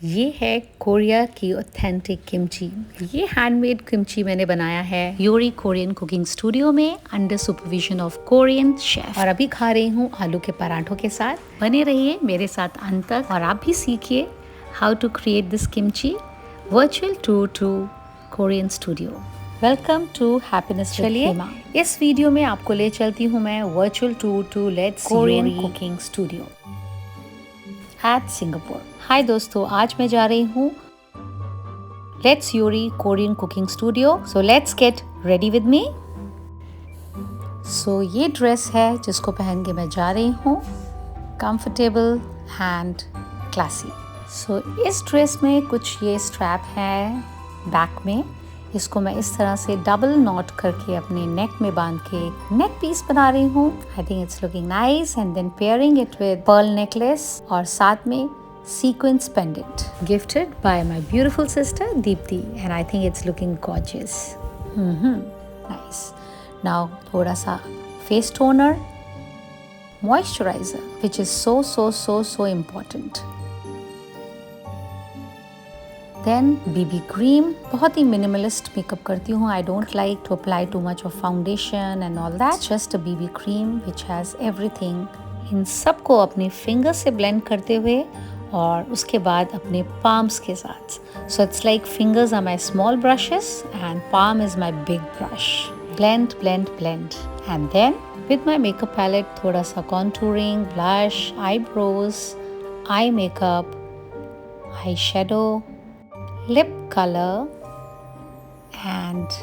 ये है कोरिया की ऑथेंटिक किमची। ये हैंडमेड किमची मैंने बनाया है योरी कोरियन कुकिंग स्टूडियो में under supervision of Korean chef. और अभी खा रही हूँ आलू के पराठों के साथ। बने रहिए मेरे साथ अंत तक और आप भी सीखिए how to create this kimchi. Virtual tour to Korean studio. Welcome to happiness. चलिए इस वीडियो में आपको ले चलती हूँ मैं virtual tour to let's Korean cooking studio at Singapore. Hi दोस्तों, आज मैं जा रही हूँ let's Yori Korean cooking studio. So let's get ready with me. So ये ड्रेस है जिसको पहन के मैं जा रही हूँ, कंफर्टेबल एंड क्लासी। सो इस ड्रेस में कुछ ये स्ट्रैप है बैक में। इसको मैं इस तरह से डबल नॉट करके अपने नेक में बांध के नेक पीस बना रही हूँ। I think it's looking nice and then pairing it with pearl necklace और साथ में sequence pendant gifted by my beautiful sister Deepti, and I think it's looking gorgeous. Nice. Now thoda sa face toner, moisturizer, which is so important. Then BB cream. बहुत ही minimalist makeup करती हूँ. I don't like to apply too much of foundation and all that. It's just a BB cream which has everything. इन सबको अपने finger से blend करते हुए और उसके बाद अपने palms के साथ. So it's like fingers are my small brushes and palm is my big brush. Blend, blend, blend. And then with my makeup palette, थोड़ा सा contouring, blush, eyebrows, eye makeup, eyeshadow, lip color, and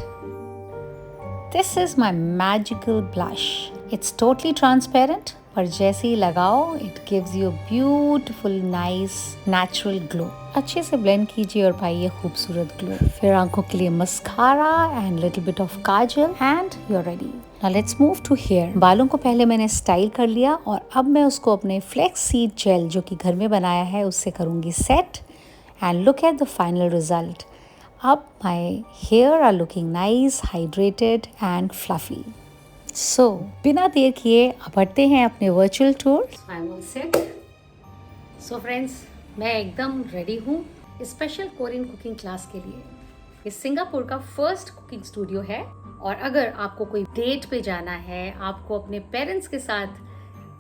this is my magical blush. It's totally transparent. पर जैसे ही लगाओ it gives you beautiful nice natural glow. अच्छे से blend कीजिए और पाइए खूबसूरत ग्लो। फिर आंखों के लिए mascara and little bit of kajal and you are ready. Now let's move to hair. बालों को पहले मैंने स्टाइल कर लिया और अब मैं उसको अपने फ्लेक्स सीड जेल जो कि घर में बनाया है उससे करूँगी set and look at the final result. अब my hair are looking nice, hydrated and fluffy. So बिना देर किए अब बढ़ते हैं अपने virtual tour. I am all set. So friends, मैं एकदम रेडी हूँ स्पेशल कोरियन कुकिंग क्लास के लिए। ये सिंगापुर का फर्स्ट कुकिंग स्टूडियो है और अगर आपको कोई डेट पे जाना है, आपको अपने पेरेंट्स के साथ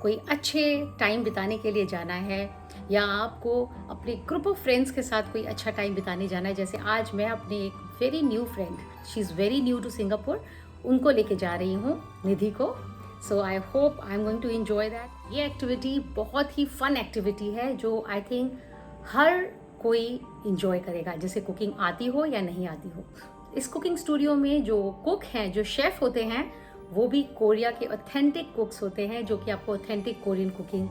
कोई अच्छे टाइम बिताने के लिए जाना है या आपको अपने ग्रुप ऑफ फ्रेंड्स के साथ कोई अच्छा टाइम बिताने जाना है, जैसे आज मैं अपनी एक very new friend, she is very new to Singapore, उनको लेके जा रही हूँ, निधि को। So I hope I am going to enjoy that. ये एक्टिविटी बहुत ही फन एक्टिविटी है जो आई थिंक हर कोई इंजॉय करेगा, जैसे कुकिंग आती हो या नहीं आती हो। इस कुकिंग स्टूडियो में जो कुक हैं, जो शेफ़ होते हैं, वो भी कोरिया के ऑथेंटिक कुक्स होते हैं जो कि आपको ऑथेंटिक कोरियन कुकिंग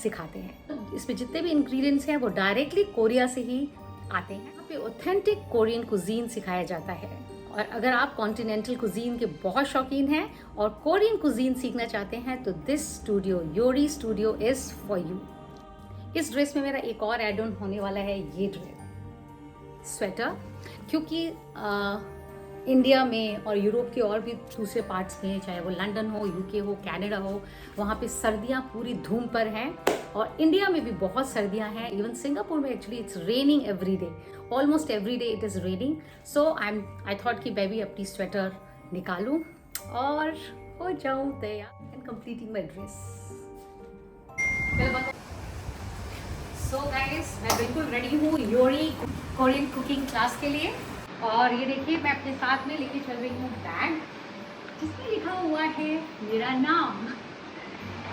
सिखाते हैं। तो इसमें जितने भी इंग्रेडिएंट्स हैं वो डायरेक्टली कोरिया से ही आते हैं। यहाँ पे ऑथेंटिक कोरियन कुजीन सिखाया जाता है और अगर आप कॉन्टिनेंटल कुजीन के बहुत शौकीन हैं और कोरियन कुजीन सीखना चाहते हैं तो this studio, Yori studio, is for you. इस ड्रेस में मेरा एक और एड ऑन होने वाला है, ये ड्रेस स्वेटर, क्योंकि इंडिया में और यूरोप के और भी दूसरे पार्ट्स में, चाहे वो लंदन हो, यूके हो, कनाडा हो, वहाँ पे सर्दियाँ पूरी धूम पर हैं और इंडिया में भी बहुत सर्दियाँ हैं। इवन सिंगापुर में actually it's raining every day, almost every day it is raining. So I thought कि बेबी अपनी स्वेटर निकालूं और हो जाऊं तैयार and completing my dress. So guys, मैं बिल्कुल रेडी हूँ योरी कोरियन कुकिंग क्लास के लिए। और ये देखिए, मैं अपने साथ में लेके चल रही हूँ बैग जिसमें लिखा हुआ है मेरा नाम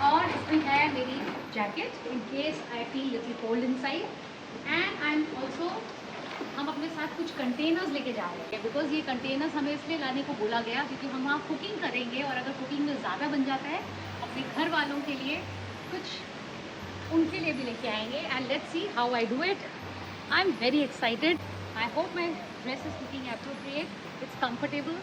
और इसमें है मेरी jacket in case I feel little cold inside. And I am also, हम अपने साथ कुछ कंटेनर्स लेके जा रहे हैं बिकॉज ये कंटेनर्स हमें इसलिए लाने को बोला गया क्योंकि हम वहाँ कुकिंग करेंगे और अगर कुकिंग में ज़्यादा बन जाता है अपने घर वालों के लिए कुछ उनके लिए भी लेके आएंगे। And let's see how I do it. I am very excited. I hope my dress is looking appropriate, it's comfortable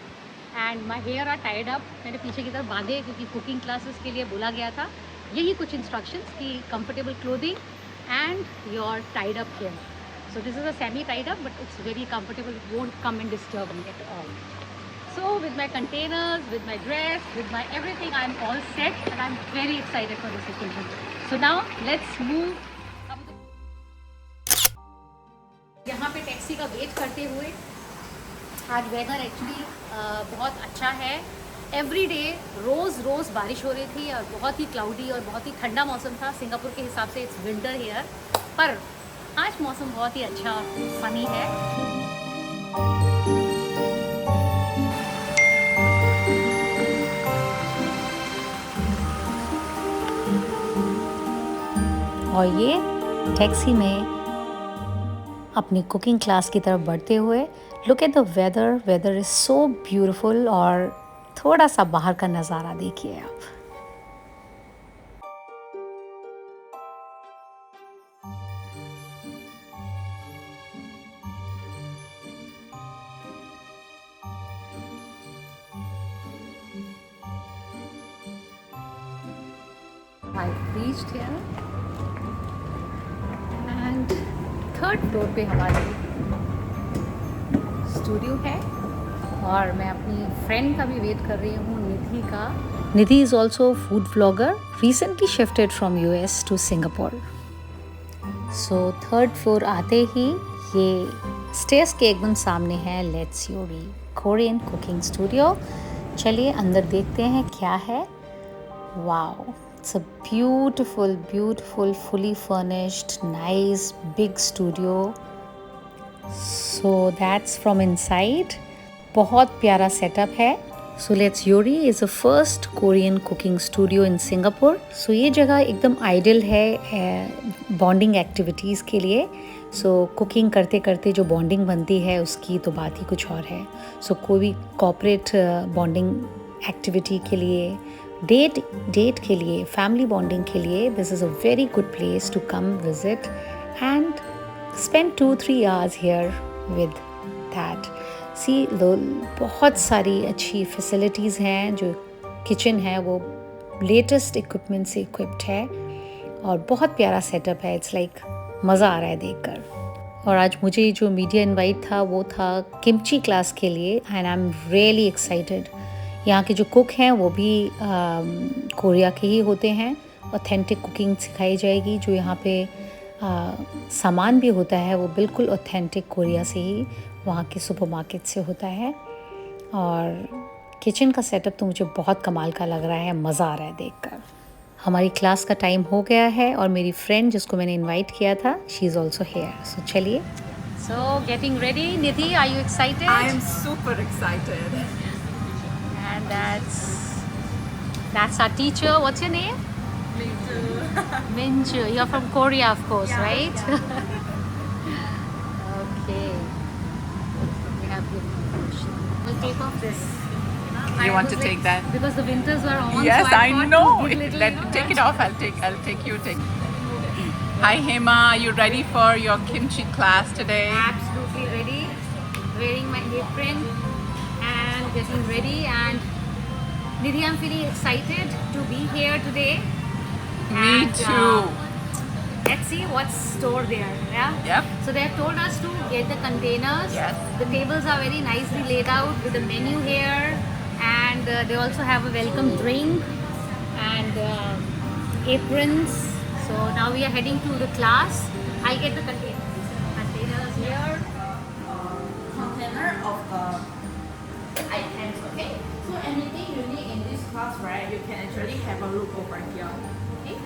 and my hair are tied up. मैंने पीछे की तरफ बांधे क्योंकि कुकिंग क्लासेस के लिए बोला गया था। यही कुछ इंस्ट्रक्शंस की comfortable clothing and your tied up here. So this is a semi-tied up, but it's very comfortable. It won't come and disturb me at all. So with my containers, with my dress, with my everything, I'm all set and I'm very excited for this occasion. So now let's move. Taxi का wait करते हुए। आज weather actually बहुत अच्छा है। Every day रोज़ बारिश हो रही थी और बहुत ही क्लाउडी और बहुत ही ठंडा मौसम था। सिंगापुर के हिसाब से इट्स विंटर हियर, पर आज मौसम बहुत ही अच्छा और फनी है। और ये टैक्सी में अपनी कुकिंग क्लास की तरफ बढ़ते हुए, look at the weather is so beautiful. और थोड़ा सा बाहर का नज़ारा देखिए आप। I reached here and third floor पे हमारी स्टूडियो है और मैं अपनी फ्रेंड का भी वेट कर रही हूँ, निधि का। Nidhi is also food vlogger, recently shifted from US to Singapore. So third floor आते ही ये स्टेयर्स के एकदम सामने है let's Yori Korean cooking studio. चलिए अंदर देखते हैं क्या है। Wow, it's a beautiful fully furnished nice big studio. So that's from inside. बहुत प्यारा सेटअप है। So Let's Yori is the first Korean cooking studio in Singapore. So ये जगह एकदम आइडियल है बॉन्डिंग एक्टिविटीज़ के लिए। सो कुकिंग करते करते जो बॉन्डिंग बनती है उसकी तो बात ही कुछ और है। सो कोई भी कॉर्पोरेट बॉन्डिंग एक्टिविटी के लिए, डेट के लिए, फैमिली बॉन्डिंग के लिए, this is a very good place to come visit and spend 2-3 hours here with that. See बहुत सारी अच्छी फैसिलिटीज़ हैं। जो किचन है वो लेटेस्ट इक्विपमेंट से इक्विप्ड है और बहुत प्यारा सेटअप है। इट्स लाइक मज़ा आ रहा है देखकर। और आज मुझे जो मीडिया इनवाइट था वो था किमची क्लास के लिए and I am really excited. यहाँ के जो कुक हैं वो भी कोरिया के ही होते हैं। ऑथेंटिक कुकिंग सिखाई जाएगी। जो यहाँ पे सामान भी होता है वो बिल्कुल ऑथेंटिक कोरिया से ही, वहाँ के सुपरमार्केट से होता है। और किचन का सेटअप तो मुझे बहुत कमाल का लग रहा है, मज़ा आ रहा है देखकर। हमारी क्लास का टाइम हो गया है और मेरी फ्रेंड जिसको मैंने इनवाइट किया था, she is also here. So चलिए। So getting ready. Nidhi, are you excited? I am super excited. And that's our teacher. What's your name? Minju. Minju. You're from Korea, of course, Yeah, right? yeah. Okay. We have the information. We'll take off this. You want to take that? Because the winters were on. Yes, so I thought know. to give little, Let take it off. I'll take you. Hi Hema, are you ready for your kimchi class today? Absolutely ready. Wearing my apron and getting ready. And Nidhi, I'm feeling excited to be here today. Me And, too. Let's see what's stored there. Yeah. Yep. So they have told us to get the containers. Yes. The tables are very nicely laid out with the menu here, and they also have a welcome drink and aprons. So now we are heading to the class. I'll get the containers here. Container of items, okay? So anything you need in this class, right, you can actually have a look over here, okay?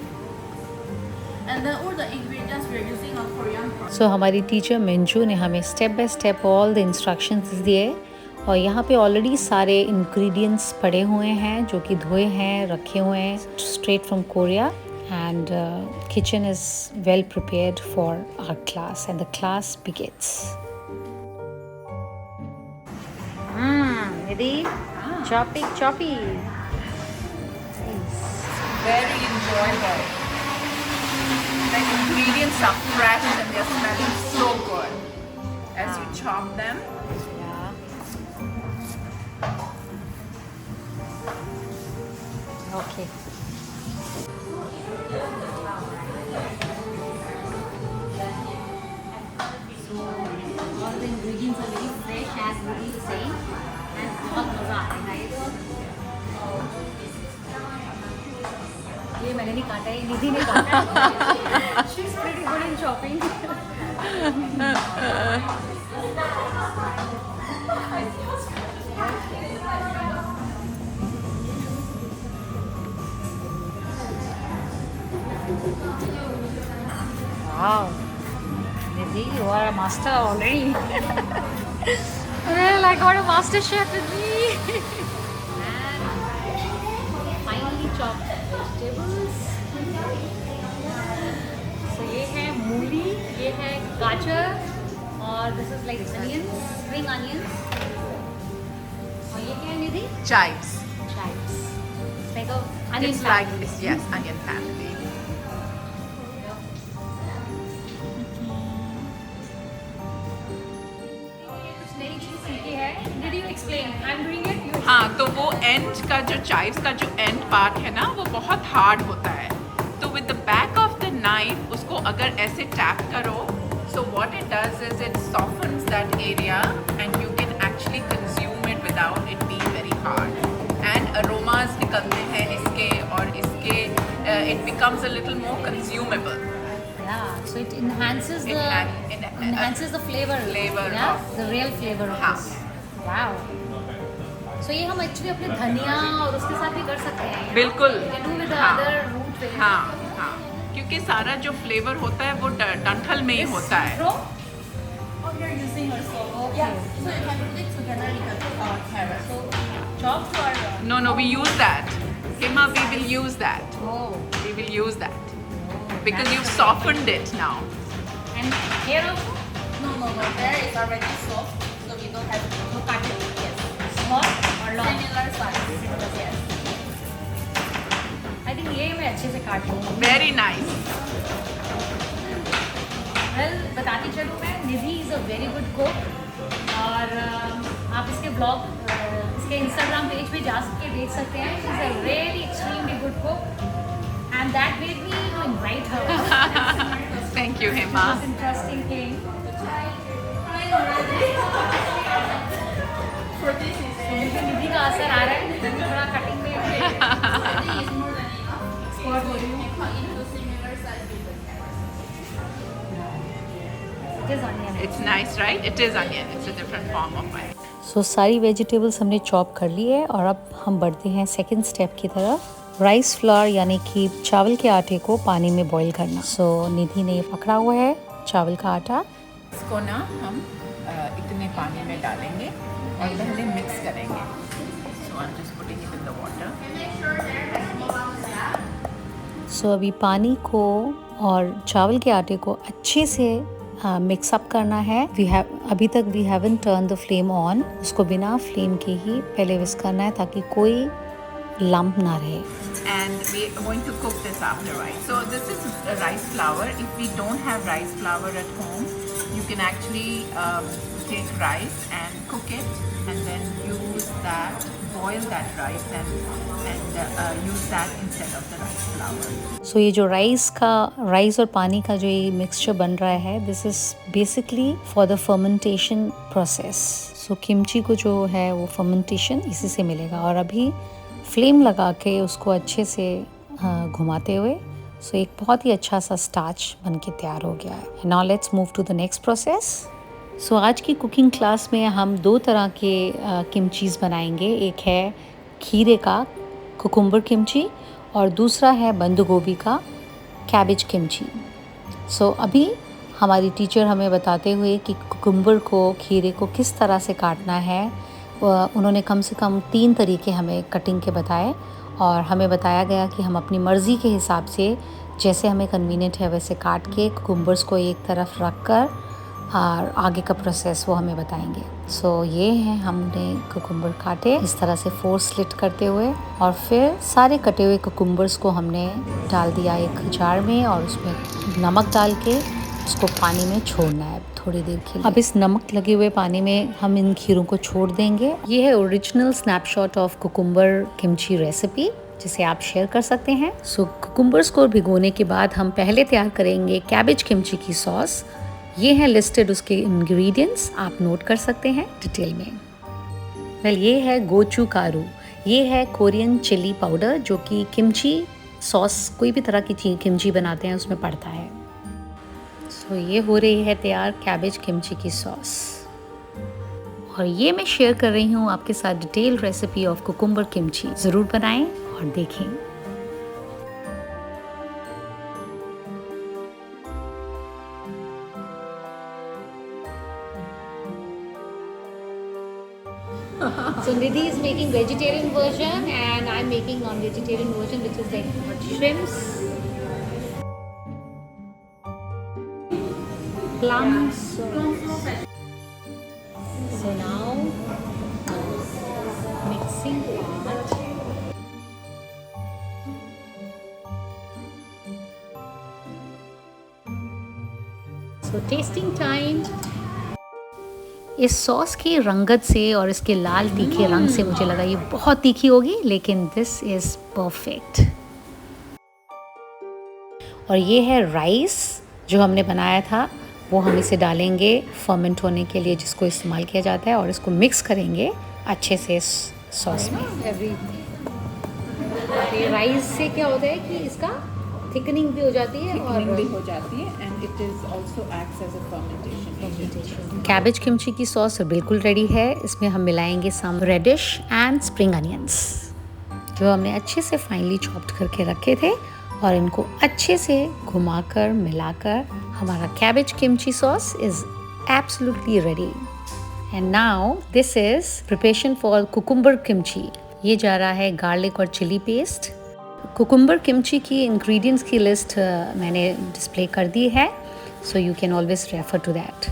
And then all the ingredients we are using are Korean products. So हमारी teacher मिंजू ने हमें step by step all the instructions दिए और यहाँ पे already सारे ingredients पड़े हुए हैं जो कि धोए हैं, रखे हुए हैं, straight from Korea. And kitchen is well prepared for our class and the class begins. Nidhi, choppy. Very enjoyable. The ingredients are fresh and they're smelling so good as you chop them. Yeah. Okay. All the ingredients are very fresh as Nidhi is saying, and बहुत मज़ा आ रहा है guys. ये मैंने नहीं काटा है, निधि ने काटा है. She's pretty good in chopping. Wow, Nidhi, you are a master already. Well, I got a master chef with me. And finely chopped vegetables. So ये है मूली, ये है गाजर, और this is like onions, spring onions. और ये क्या है निधि? Chives. Chives. It's like a onion It's like family. yes, onion family. कुछ नई चीज सीखी है. Did you explain? I'm doing it. You हाँ, तो वो एंड का जो chives का जो एंड पार्ट है ना, वो बहुत हार्ड होता है. तो with the back of the knife उसको अगर ऐसे टैप करो, so what it does is it softens that area and you can actually consume it without it being very hard. And aromas निकलते हैं इसके, और इसके it becomes a little more consumable. Yeah, so it enhances the Enhances the flavor. flavor Yeah, of- the real flavor of हाँ. this. Wow. So ये हम actually अपने धनिया और उसके साथ भी कर सकते हैं. बिल्कुल. You can do with the हाँ. other root vegetables. हाँ हाँ, क्योंकि सारा जो फ्लेवर होता है वो डंठल में ही होता है. Oh, you're using also. Okay. Yeah. So you can put it together with carrot. So chopped or No, we use that. Hima, we will use that. Oh. We will use that. Because you've softened it now. And here also no. There is already soft, so we don't have to वो काटे. Yes. Small or long? Similar size. Yes. I think ये मैं अच्छे से काट लूँगी. Very nice. Well, बताती चलूँ मैं, Nidhi is a very good cook, और आप इसके ब्लॉग, इसके इंस्टाग्राम पेज पे जा के देख सकते हैं. She is a really extremely good cook, and that made me to invite her. Thank you, Hima. Most interesting thing. For this is तो मुझे निधि का असर आ रहा है. निधि थोड़ा कटिंग में is more than enough. Expert हो रही हूँ. You cut into similar size with the carrot. It is onion. It's nice, right? It is onion. It's a different form of onion. सो सारी वेजिटेबल्स हमने चॉप कर ली है, और अब हम बढ़ते हैं सेकंड स्टेप की तरफ. राइस फ्लावर यानी कि चावल के आटे को पानी में बॉईल करना. सो निधि ने ये पकड़ा हुआ है चावल का आटा. इसको ना हम इतने पानी में डालेंगे और पहले मिक्स करेंगे. So I'm just putting it in the water. सो अभी पानी को और चावल के आटे को अच्छे से मिक्सअप करना है. अभी तक we haven't turn the flame on. उसको बिना फ्लेम के ही पहले विस्क करना है ताकि कोई लम्प ना रहे. And we are going to cook this after, right? So this is rice flour. If we don't have rice flour at home, you can actually take rice and cook it, and then use that, boil that rice, and use that instead of the rice flour. सो ये जो rice और पानी का जो ये mixture बन रहा है, this is basically for the fermentation process. So kimchi को जो है वो फर्मेंटेशन इसी से मिलेगा. और अभी फ्लेम लगा के उसको अच्छे से घुमाते हुए, सो एक बहुत ही अच्छा सा स्टार्च बन के तैयार हो गया है. Now let's move to the next process. So आज की कुकिंग क्लास में हम दो तरह के किमचीज़ बनाएंगे. एक है खीरे का कुकुम्बर किमची, और दूसरा है बंद गोभी का कैबेज किमची. सो अभी हमारी टीचर हमें बताते हुए कि कुकुम्बर को, खीरे को किस तरह से काटना है, उन्होंने कम से कम 3 तरीके हमें कटिंग के बताए, और हमें बताया गया कि हम अपनी मर्ज़ी के हिसाब से जैसे हमें कन्वीनियंट है वैसे काट के कुकुम्बर्स को एक तरफ रख कर, और आगे का प्रोसेस वो हमें बताएंगे. सो ये हैं हमने कुकुम्बर काटे इस तरह से 4 स्लिट करते हुए, और फिर सारे कटे हुए कुकुम्बर्स को हमने डाल दिया एक जार में, और उसमें नमक डाल के उसको पानी में छोड़ना है थोड़ी देर के लिए. अब इस नमक लगे हुए पानी में हम इन खीरों को छोड़ देंगे. ये है original snapshot of cucumber kimchi recipe, जिसे आप शेयर कर सकते हैं. सो कुकुम्बर्स को भिगोने के बाद हम पहले तैयार करेंगे कैबेज किमची की सॉस. ये है लिस्टेड उसके इंग्रेडिएंट्स, आप नोट कर सकते हैं डिटेल में. वेल, ये है गोचुकारू. ये है कोरियन चिली पाउडर, जो कि किमची सॉस, कोई भी तरह की किमची बनाते हैं उसमें पड़ता है. सो ये हो रही है तैयार कैबेज किमची की सॉस, और ये मैं शेयर कर रही हूँ आपके साथ detail recipe of cucumber kimchi. ज़रूर बनाएं और देखें. So Nidhi is making vegetarian version and I'm making non-vegetarian version, which is like shrimps, plums. So now mixing part. So tasting time. इस सॉस की रंगत से और इसके लाल तीखे रंग से मुझे लगा ये बहुत तीखी होगी, लेकिन दिस इज़ परफेक्ट। और ये है राइस जो हमने बनाया था, वो हम इसे डालेंगे फर्मेंट होने के लिए, जिसको इस्तेमाल किया जाता है, और इसको मिक्स करेंगे अच्छे से इस सॉस में। राइस से क्या होता है कि इसका थिकनिंग भी हो जाती है और भी हो जाती है and it is also acts as a fermentation. Cabbage kimchi की सॉस बिल्कुल रेडी है। इसमें हम मिलाएंगे some radish and spring onions जो हमने अच्छे से फाइनली चॉप्ड करके रखे थे, और इनको अच्छे से घुमाकर मिलाकर हमारा cabbage kimchi sauce is absolutely ready. And now this is preparation for cucumber kimchi. ये जा रहा है गार्लिक और चिली पेस्ट। कुकुम्बर किमची की इंग्रेडिएंट्स की लिस्ट मैंने डिस्प्ले कर दी है, so you can always refer to that.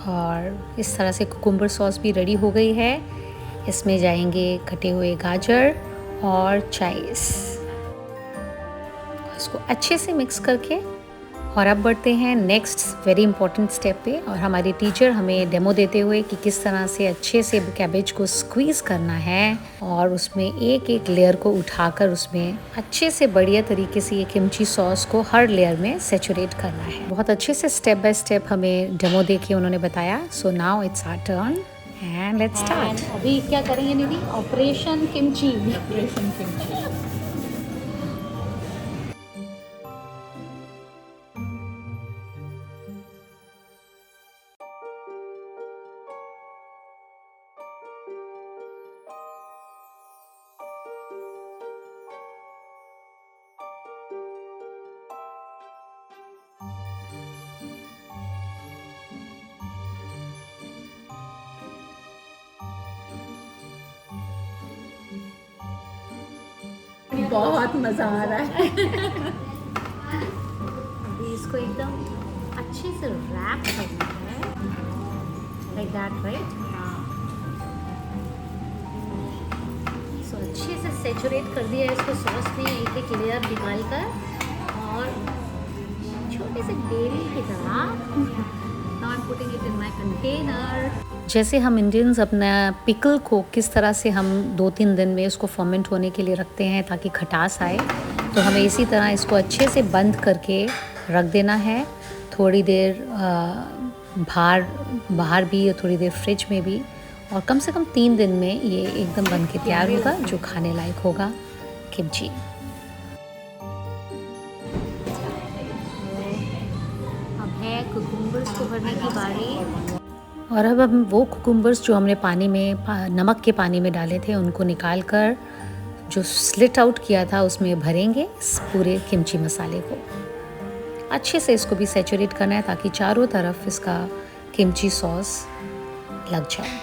और इस तरह से कुकुम्बर सॉस भी रेडी हो गई है। इसमें जाएंगे कटे हुए गाजर और चाइस, इसको अच्छे से मिक्स करके। और अब बढ़ते हैं नेक्स्ट वेरी इंपॉर्टेंट स्टेप पे, और हमारी टीचर हमें डेमो देते हुए कि किस तरह से अच्छे से कैबेज को स्क्वीज़ करना है और उसमें एक एक लेयर को उठाकर उसमें अच्छे से बढ़िया तरीके से ये किमची सॉस को हर लेयर में सैचुरेट करना है। बहुत अच्छे से स्टेप बाय स्टेप हमें डेमो दे के उन्होंने बताया। So now it's our turn and let's start. अभी क्या करेंगे Nidhi? Operation kimchi. Operation kimchi. बहुत मज़ा आ रहा है। अभी इसको एकदम अच्छे से रैप करना है, लाइक दैट, राइट? सो अच्छे से सैचुरेट कर दिया है इसको सॉस में, एक एक लेयर निकाल कर, और छोटे से डेरी की तरह not putting it in my container. जैसे हम इंडियंस अपना पिकल को किस तरह से हम 2-3 दिन में उसको फर्मेंट होने के लिए रखते हैं ताकि खटास आए, तो हमें इसी तरह इसको अच्छे से बंद करके रख देना है। थोड़ी देर बाहर भी और थोड़ी देर फ्रिज में भी, और कम से कम 3 दिन में ये एकदम बन के तैयार होगा, जो खाने लायक होगा किमची। अब है कुकुम्बर्स को भरने की बारी। और अब हम वो कुकुम्बर्स जो हमने पानी में नमक के पानी में डाले थे उनको निकाल कर जो स्लिट आउट किया था उसमें भरेंगे इस पूरे किमची मसाले को। अच्छे से इसको भी सैचुरेट करना है ताकि चारों तरफ इसका किमची सॉस लग जाए।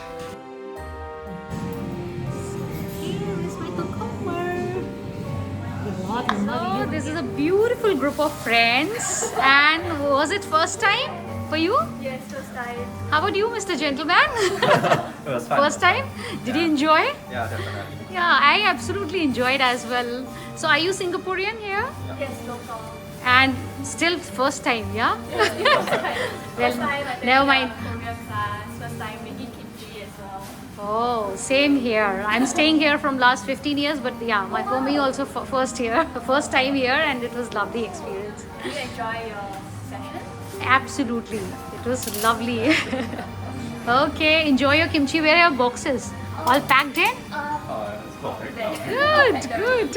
This is a beautiful group of friends, and was it first time for you? Yes, first time. How about you, Mr. Gentleman? It was fun. First time? Did you enjoy? Yeah, definitely. Yeah, I absolutely enjoyed as well. So, are you Singaporean here? Yes, local. And still first time, yeah? First time. Well, First time I never mind. Korean class. First time making kimchi as well. Oh, same here. I'm staying here from last 15 years, but yeah, for me also first time here, and it was lovely experience. Did you enjoy your session? Absolutely, it was lovely. Okay, enjoy your kimchi. Where are your boxes? All packed in? It's perfect. Good.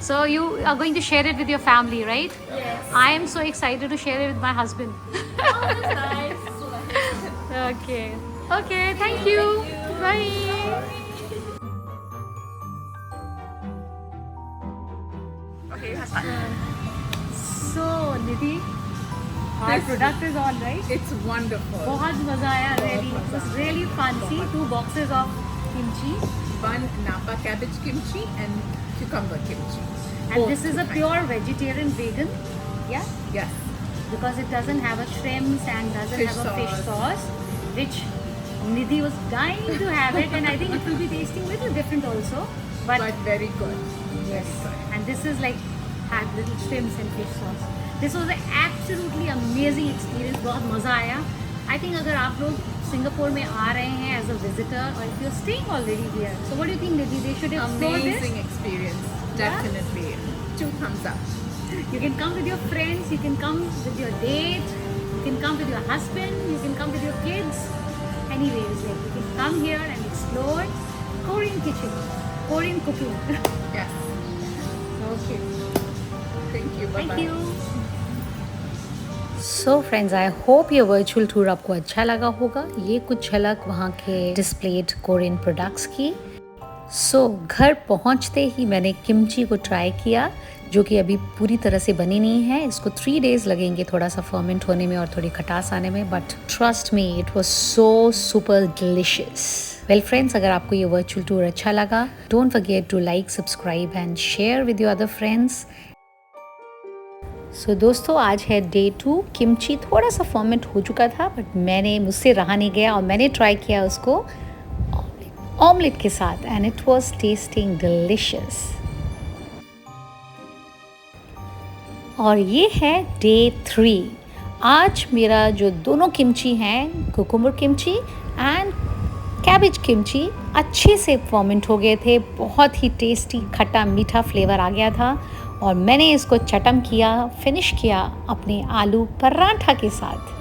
So you are going to share it with your family, right? Yes. I am so excited to share it with my husband. Oh, that's nice. Okay, thank you. Bye. Okay, you start. So Nidhi, our product is on, right? It's wonderful. बहुत मजा आया, really. It was really fancy. 2 boxes of kimchi, One Napa cabbage kimchi and cucumber kimchi. and Both this is a two pure vegetarian vegan. Yeah, kinds. Yes. because it doesn't have a shrimps and doesn't Fish have a fish sauce. sauce, which Nidhi was dying to have it, and I think it will be tasting a little different also. But very good. Yes, and this is like had little shrimps and fish sauce. This was an absolutely amazing experience. बहुत मज़ा आया. I think अगर आप लोग Singapore में आ रहे हैं as a visitor or if you're staying already here, so what do you think, Nidhi? They should explore Amazing this. experience. Definitely. 2 thumbs up. You can come with your friends. You can come with your date. You can come with your husband. You can come with your kids. Anyways, like you can come here and explore Korean kitchen, Korean cooking. Yes. Okay. Thank you. Bye Thank bye. you. So friends, I hope ये virtual tour आपको अच्छा लगा होगा. ये कुछ झलक वहाँ के डिस्प्लेड कोरियन प्रोडक्ट्स की. सो घर पहुँचते ही मैंने किमची को ट्राई किया, जो कि अभी पूरी तरह से बनी नहीं है. इसको 3 डेज लगेंगे थोड़ा सा फर्मेंट होने में और थोड़ी खटास आने में, but trust me it was so super delicious. Well friends, अगर आपको ये वर्चुअल टूर अच्छा लगा, don't forget to like, subscribe and share with your other friends. So दोस्तों, आज है डे 2. किमची थोड़ा सा फर्मेंट हो चुका था, बट मुझसे रहा नहीं गया और मैंने ट्राई किया उसको ऑमलेट के साथ, and it was testing delicious. और ये है डे 3. आज मेरा जो दोनों किमची हैं, cucumber kimchi and cabbage kimchi, अच्छे से फर्मेंट हो गए थे. बहुत ही टेस्टी खट्टा मीठा फ्लेवर आ गया था और मैंने इसको चटम किया, फिनिश किया अपने आलू पराठा के साथ.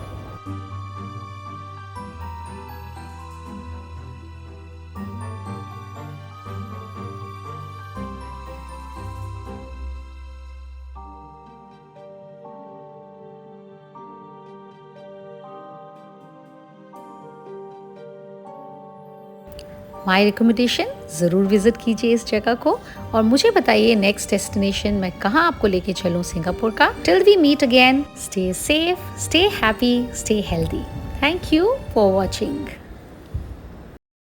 माई रिकमेंडेशन, ज़रूर विज़िट कीजिए इस जगह को और मुझे बताइए नेक्स्ट डेस्टिनेशन मैं कहाँ आपको लेके चलूँ सिंगापुर का. Till we meet again, stay safe, stay happy, stay healthy. Thank you for watching.